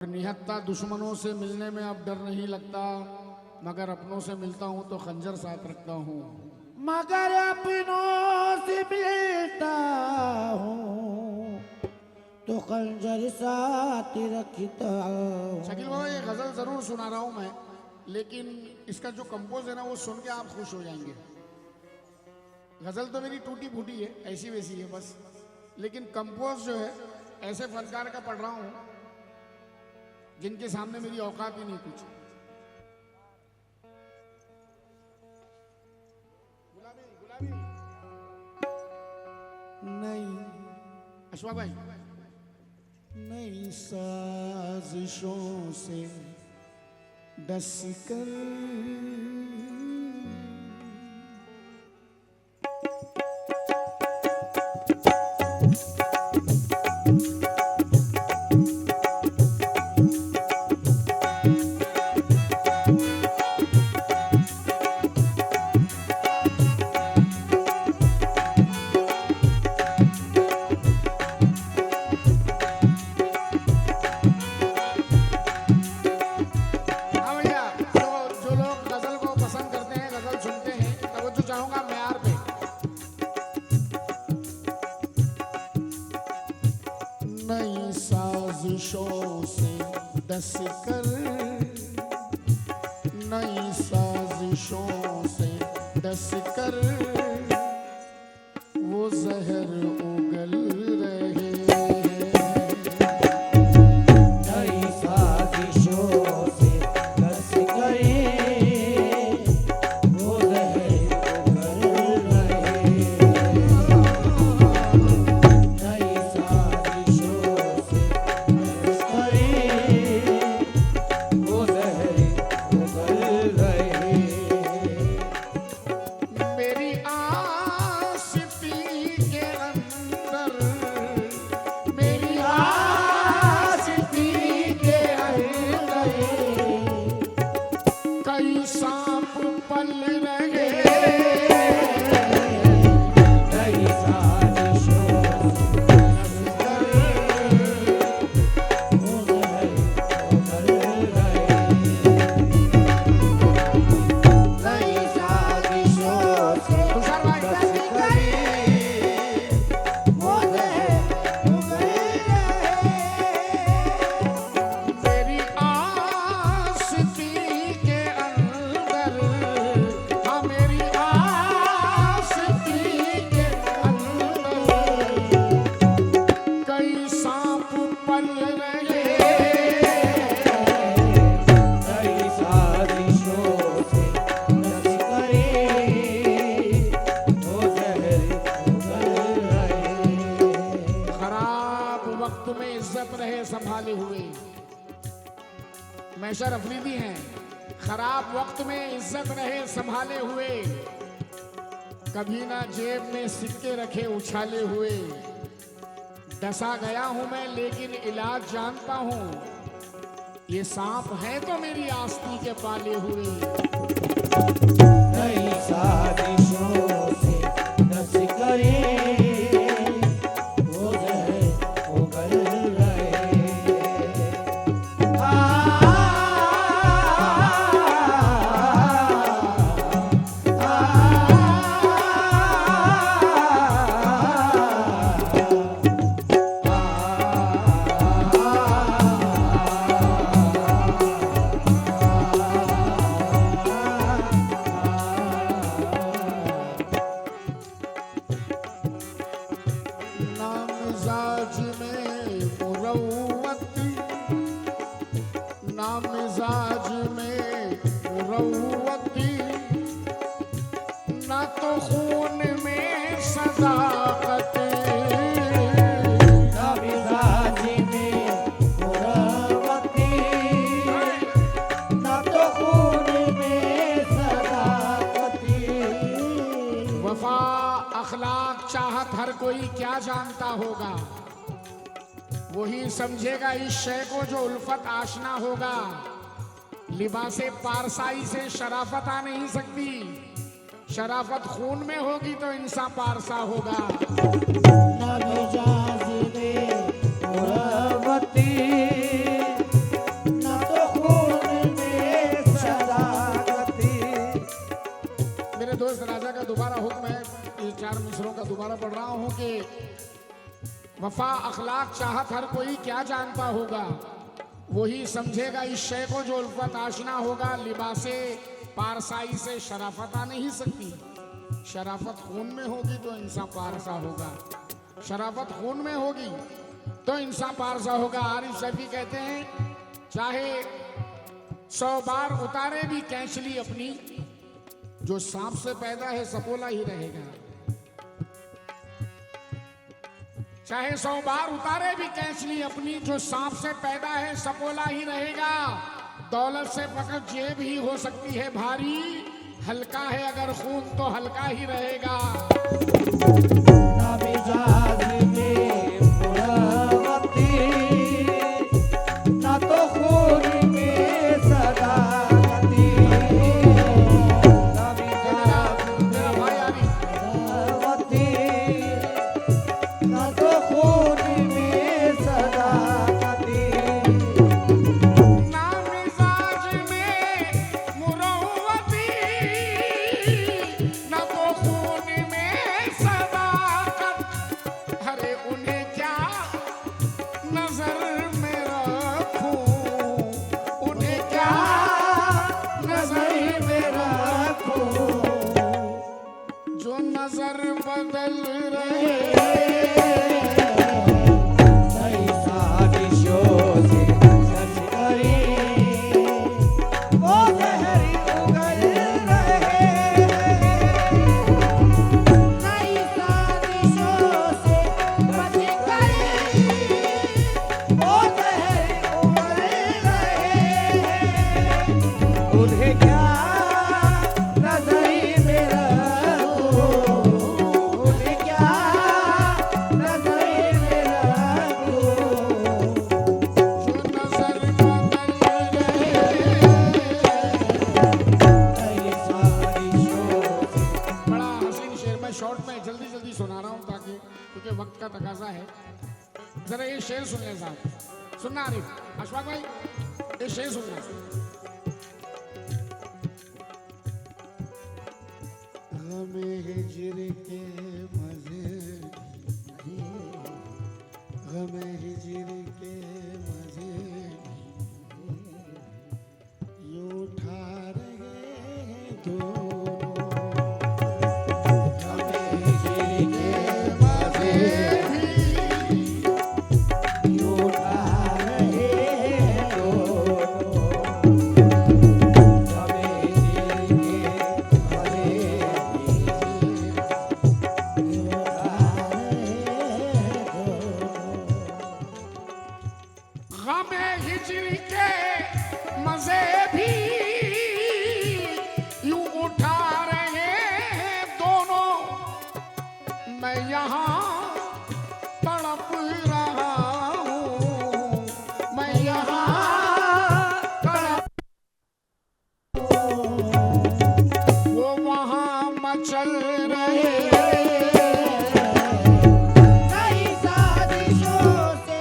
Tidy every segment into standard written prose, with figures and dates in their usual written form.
निहत्ता दुश्मनों से मिलने में अब डर नहीं लगता, मगर अपनों से मिलता हूँ तो खंजर साथ रखता हूँ। मगर अपनों से मिलता हूँ तो खंजर साथ रखता हूँ। शकील बाबा, ये गजल जरूर सुना रहा हूँ मैं, लेकिन इसका जो कंपोज है ना वो सुन के आप खुश हो जाएंगे। गजल तो मेरी टूटी फूटी है, ऐसी वैसी है बस, लेकिन कंपोज जो है ऐसे फनकार का पढ़ रहा हूँ जिनके सामने मेरी औकात ही नहीं कुछ। गुलाबी गुलाबी नहीं अशफाक भाई, नई साजिशों से डस कर नई साजिशों से डस कर, नई साजिशों से डस कर वो जहर उगल रहे हैं। नई साजिशों से डस कर वो जहर उगल रहे हैं। नई साजिशों से डस कर वो जहर उगल रहे हैं। मेरी आशिकी के अंदर, मेरी आशिकी के अंदर कई सांप पल रहे। नई साजिशों से डस कर वो जहर उगल रहे हैं। नई साजिशों से तुषार भाई, डस कर वो जहर उगल रहे हैं। मेरी आशिकी के अंदर, हाँ मेरी आशिकी के अंदर कई सांप पल रहे। नई साजिशों से डस कर वो जहर उगल रहे हैं। खराब वक्त में इज्जत रहे संभाले हुए, मैशर अफरीदी हैं। खराब वक्त में इज्जत रहे संभाले हुए, कभी ना जेब में सिक्के रखे उछाले हुए। डसा गया हूं मैं लेकिन इलाज जानता हूं, ये सांप है तो मेरी आस्ती के पाले हुए। नई साजिशों से डस कर वो जहर उगल रहे हैं। ना मिजाज में मुरव्वत, ना मिजाज में मुरव्वती, ना तो खून में सदाकत। ना मिजाज में मुरव्वती, ना तो खून में सदाकती। वफा अखलाक चाहत हर कोई क्या जानता होगा, वही समझेगा इस शय को जो उल्फत आशना होगा। लिबासे पारसाई से शराफत आ नहीं सकती, शराफत खून में होगी तो इंसान पारसा होगा। ना मिजाज में मुरव्वती, वफा अखलाक चाहत हर कोई क्या जानता होगा, वही समझेगा इस शय को जो उल्फत आशना होगा। लिबासे पारसाई से शराफत आ नहीं सकती, शराफत खून में होगी तो इंसान पारसा होगा, शराफत खून में होगी तो इंसान पारसा होगा। आरिफ शफी कहते हैं चाहे 100 बार उतारे भी कैंचली अपनी, जो सांप से पैदा है सपोला ही रहेगा। चाहे 100 बार उतारे भी कैंचली अपनी, जो सांप से पैदा है सपोला ही रहेगा। दौलत से फकत जेब ही हो सकती है भारी, हल्का है अगर खून तो हल्का ही रहेगा। ना मिजाज में मुरवती, ना तो खून में सदाकती। ना मिजाज में मुरवती, ना तो खून में सदाकती। ना मिजाज में मुरव्वती, ना तो खून में सदाकत। अरे उन्हें क्या नजर में रखूं, उन्हें क्या नजर में रखूं, जो नजर बदल रहे। नई साजिशों से सच करी, वो लहरी उगल रहे। नई साजिशों से सच करी, वो लहरी उगल रहे। उन्हें क्या नजरी में रखूं, उन्हें क्या नजरी में रखूं। जो नजर बदल रहे। नई साजिशों से बड़ा हसीन शेर, मैं शॉर्ट में जल्दी जल्दी सुना रहा हूँ ताकि, क्योंकि वक्त का तकाजा है। जरा ये शेर सुन ले साहब, सुनना आरिफ अशफाक भाई, ये शेर सुनना। गमे हिजर के मजे भी, गमे हिजर के मजे भी, यूं उठा रहे हैं दोनों। गमे हिजर के मजे भी, यूं उठा रहे हैं दोनों। गमे हिजर के मजे गमे हिजर के मजे भी यूं उठा रहे हैं दोनों। मैं यहाँ तड़प रहा हूँ, मैं यहाँ तड़प, वो वहाँ मचल रहे। नई साजिशों से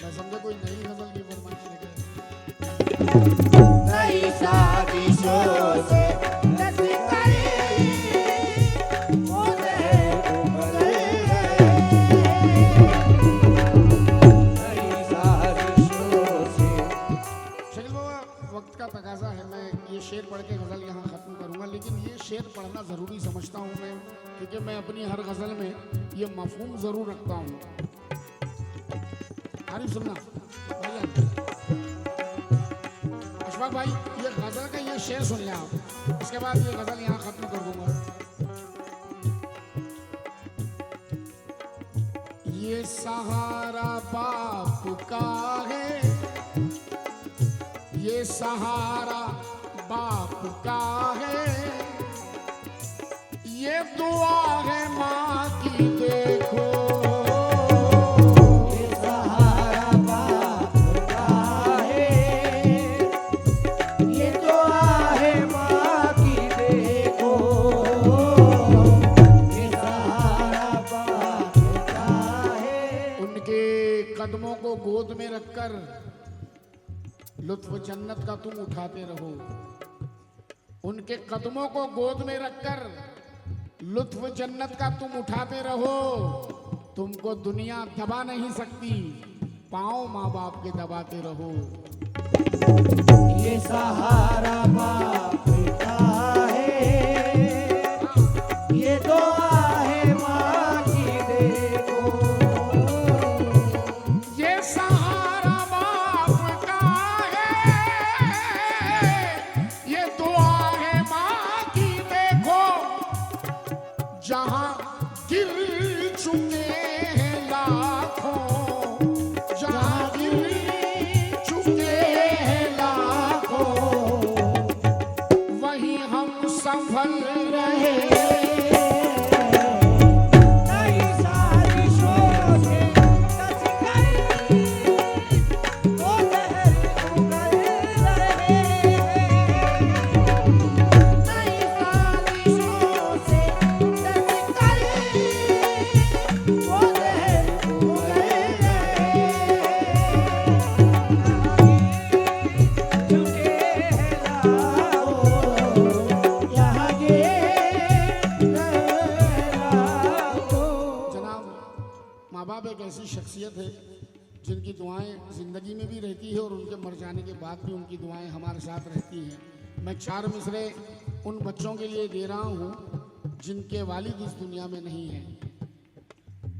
मैं समझा कोई नई गजल की फरमाइश लेकर। नई साजिशों से रस करे, वो लहर उमड़ रहे। नई साजिशों से शकील बाबा, वक्त का तकाजा है, मैं ये शेर पढ़ के गज़ल यहाँ ख़त्म करूँगा, लेकिन ये शेर पढ़ना ज़रूरी समझता हूँ मैं, क्योंकि मैं अपनी हर गज़ल में ये मफ़हूम ज़रूर रखता हूँ। आरिफ सुनना भाईजान, अशफाक भाई, ये गज़ल का ये शेर सुन लें आप, इसके बाद ये गज़ल यहाँ ख़त्म कर दूँगा। ये सहारा बाप का है, ये सहारा बाप का है, ये दुआ है माँ की देखो। ये सहारा बाप का है, ये दुआ है माँ की देखो। ये सहारा बाप का है, उनके कदमों को गोद में रखकर लुत्फ जन्नत का तुम उठाते रहो। उनके कदमों को गोद में रखकर लुत्फ जन्नत का तुम उठाते रहो। तुमको दुनिया दबा नहीं सकती, पांव माँ बाप के दबाते रहो। ये सहारा बाप का है, ये दुआ है माँ की देखो। ये सहारा बाप का है, ये दुआ है माँ की देखो। जहां गिर चुके हैं लाखों, जहां गिर चुके हैं लाखों, वहीं हम संभल रहे। कई सारी सोचे कस कर वो लहर उगल रहे। कई सारी सोचे कस कर वो लहर उगल रहे। झुके हैं लाखों, यहाँ गिर जनाब, माँ बाप एक ऐसी शख्सियत है जिनकी दुआएं जिंदगी में भी रहती है और उनके मर जाने के बाद भी उनकी दुआएं हमारे साथ रहती हैं। मैं 4 मिसरे उन बच्चों के लिए दे रहा हूँ जिनके वालिद इस दुनिया में नहीं है,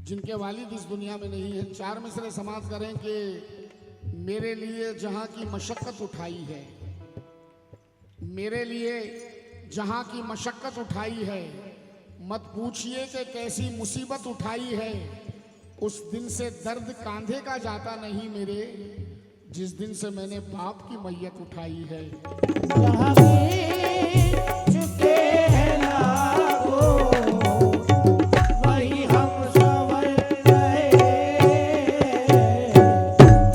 जिनके वालिद इस दुनिया में नहीं है। 4 मिसरे समाप्त करें कि मेरे लिए जहाँ की मशक्क़त उठाई है, मेरे लिए जहाँ की मशक्क़त उठाई है, मत पूछिए कि कैसी मुसीबत उठाई है। उस दिन से दर्द कांधे का जाता नहीं मेरे, जिस दिन से मैंने बाप की मैयत उठाई है। जहाँ गिर चुके हैं लाखों, वहीं हम संभल रहे।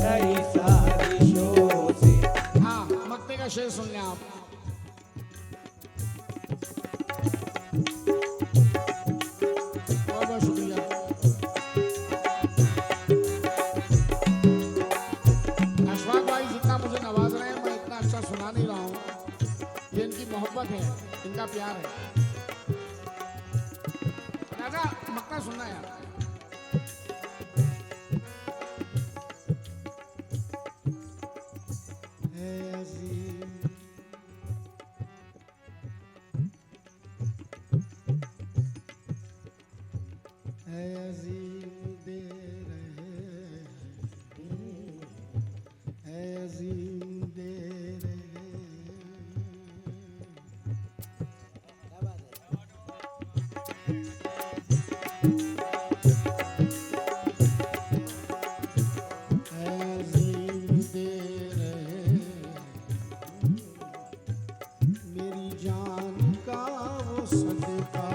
कई सारी सोचे हाँ, मक्ते का शेर सुन लें आप। बहुत बहुत शुक्रिया। अशफाक भाई जितना मुझे नवाज रहे हैं, मैं इतना अच्छा सुना नहीं रहा हूँ। ये इनकी मोहब्बत है, इनका प्यार है। राजा मक्ता सुनना यार। है अजीम, है अजीम दे रहे, है अजीम दे रहे। है अजीम दे रहे, मेरी जान का वो सदका।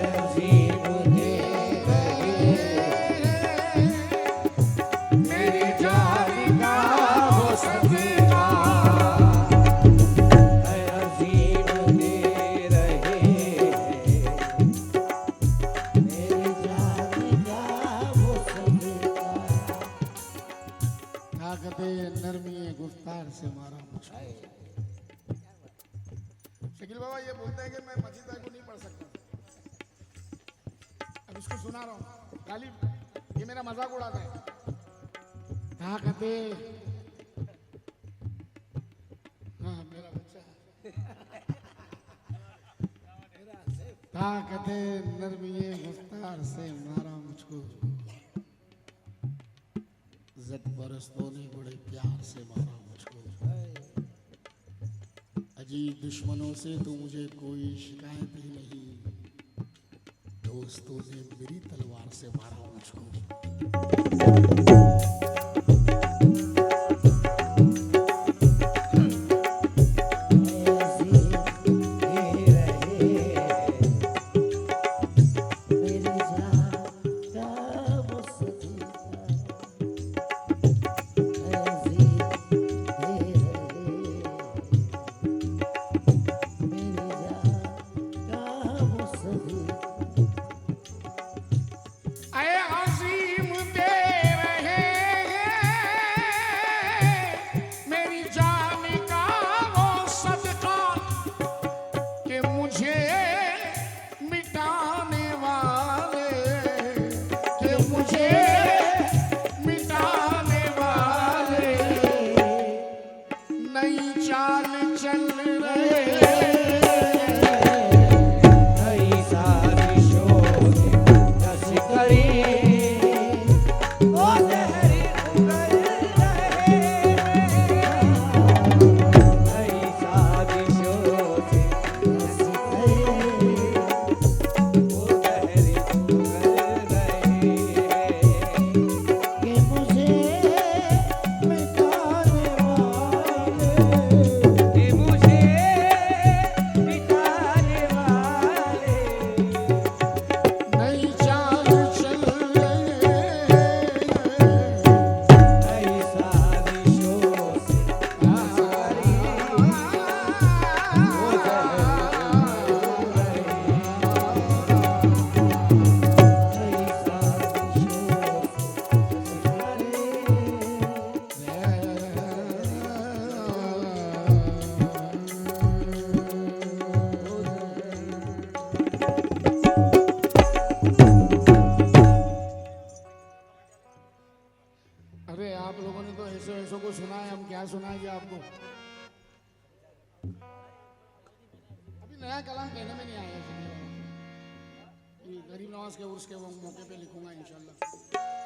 अजीब दे रहे। मेरी जान का वो सदका। अजीब दे रहे। मेरी जान का वो सदका। ताकते नरमी गुफ्तार से मारा मुझको। शकील बाबा ये बोलते हैं कि मैं मजीदा को नहीं पढ़ सकता, अब इसको सुना रहा हूँ। गालिब ये मेरा मजाक उड़ाता है। ताकते, हाँ मेरा बच्चा, ताकते नरमी गुफ्तार से मारा मुझको। जद परस्तों ने बड़े प्यार से मारा मुझको। अजीब दुश्मनों से तो मुझे कोई शिकायत ही नहीं, दोस्तों ने मेरी तलवार से मारा मुझको। अये अजीम दे रहे हैं, मुझे मिटाने वाले नई चाल चल रहे नई साजिशों से रस करी वो लहरी उगल रहे नई साजिशों से रस करी वो लहरी उगल रहे कि मुझे मिटाने वाले कि मुझे मिटाने वाले नई चाल चल रहे नई साजिशों से रस करी वो लहरी उगल रहे नई साजिशों से अरे आप लोगों ने तो ऐसे ऐसों को सुना है, हम क्या सुनाएंगे आपको। अभी नया कलाम कहने में नहीं आया है। ये गरीब नवाज के उर्स के वो मौके पे लिखूंगा इंशाल्लाह।